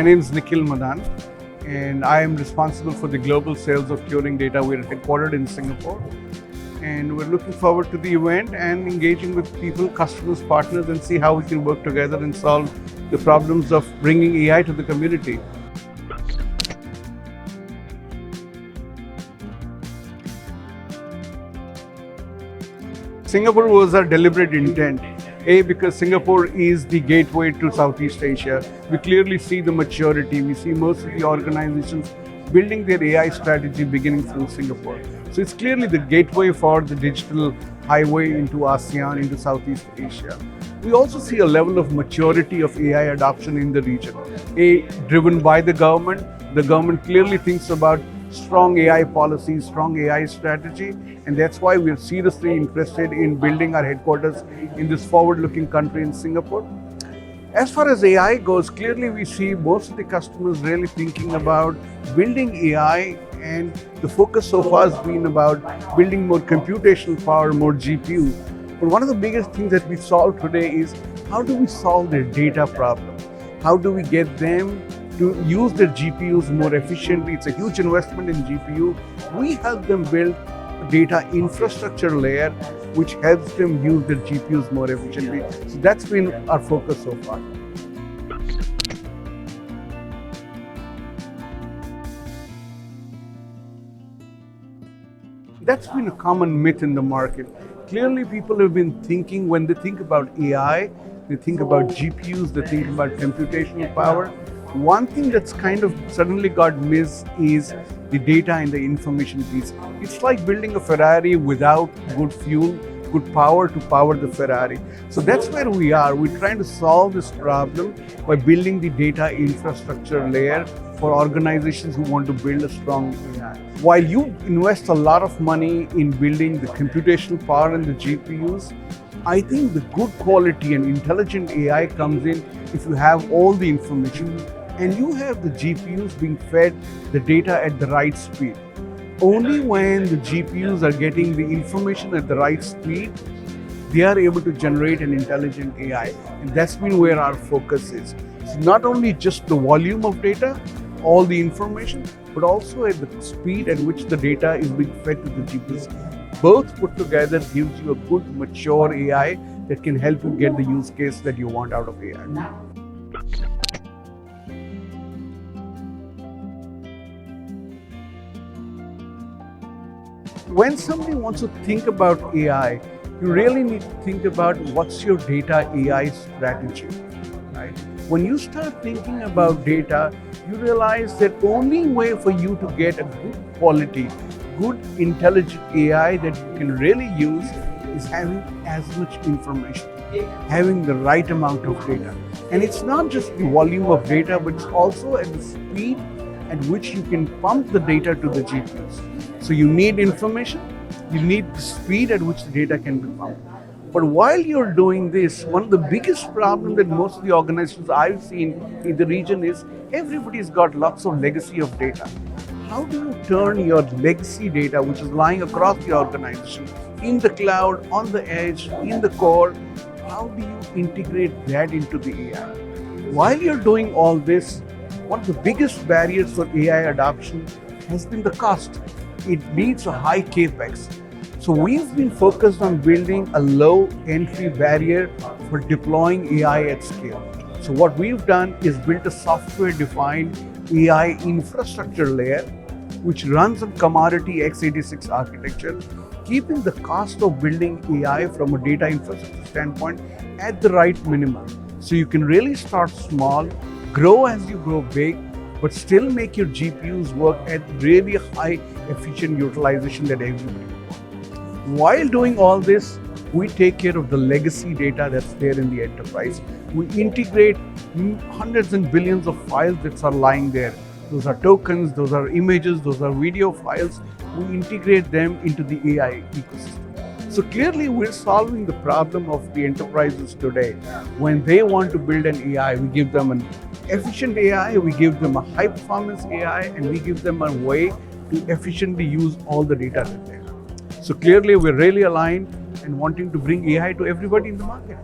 name is Nikhil Madan, and I am responsible for the global sales of Turing Data. We're headquartered in Singapore, and we're looking forward to the event and engaging with people, customers, partners, and see how we can work together and solve the problems of bringing AI to the community. Singapore was our deliberate intent. Because Singapore is the gateway to Southeast Asia. We clearly see the maturity. We see most of the organizations building their AI strategy beginning from Singapore. So it's clearly the gateway for the digital highway into ASEAN, into Southeast Asia. We also see a level of maturity of AI adoption in the region. Driven by the government. The government clearly thinks about strong AI policies, strong AI strategy, and that's why we're seriously interested in building our headquarters in this forward-looking country in Singapore. As far as AI goes, clearly we see most of the customers really thinking about building AI, and the focus so far has been about building more computational power, more GPU. But one of the biggest things that we solve today is how do we solve their data problem? How do we get them to use their GPUs more efficiently? It's a huge investment in GPU. We help them build a data infrastructure layer which helps them use their GPUs more efficiently. So that's been our focus so far. That's been a common myth in the market. Clearly people have been thinking, when they think about AI, they think about GPUs, they think about computational power. One thing that's kind of suddenly got missed is the data and the information piece. It's like building a Ferrari without good fuel, good power to power the Ferrari. So that's where we are. We're trying to solve this problem by building the data infrastructure layer for organizations who want to build a strong AI. While you invest a lot of money in building the computational power and the GPUs, I think the good quality and intelligent AI comes in if you have all the information and you have the GPUs being fed the data at the right speed. Only when the GPUs are getting the information at the right speed, they are able to generate an intelligent AI. And that's been where our focus is. It's not only just the volume of data, all the information, but also at the speed at which the data is being fed to the GPUs. Both put together gives you a good, mature AI that can help you get the use case that you want out of AI. When somebody wants to think about AI, you really need to think about what's your data AI strategy, right? When you start thinking about data, you realize that only way for you to get a good quality, good intelligent AI that you can really use is having as much information, having the right amount of data. And it's not just the volume of data, but it's also at the speed at which you can pump the data to the GPUs. So you need information, you need the speed at which the data can be pumped. But while you're doing this, one of the biggest problems that most of the organizations I've seen in the region is everybody's got lots of legacy of data. How do you turn your legacy data, which is lying across the organization, in the cloud, on the edge, in the core, how do you integrate that into the AI? While you're doing all this, one of the biggest barriers for AI adoption has been the cost. It needs a high capex. So we've been focused on building a low entry barrier for deploying AI at scale. So what we've done is built a software-defined AI infrastructure layer which runs on commodity x86 architecture, keeping the cost of building AI from a data infrastructure standpoint at the right minimum. So you can really start small, grow as you grow big, but still make your GPUs work at really high efficient utilization that everybody wants. While doing all this, we take care of the legacy data that's there in the enterprise. We integrate hundreds and billions of files that are lying there. Those are tokens, those are images, those are video files. We integrate them into the AI ecosystem. So clearly we're solving the problem of the enterprises today. When they want to build an AI, we give them an efficient AI, we give them a high performance AI, and we give them a way to efficiently use all the data that they have. So clearly we're really aligned and wanting to bring AI to everybody in the market.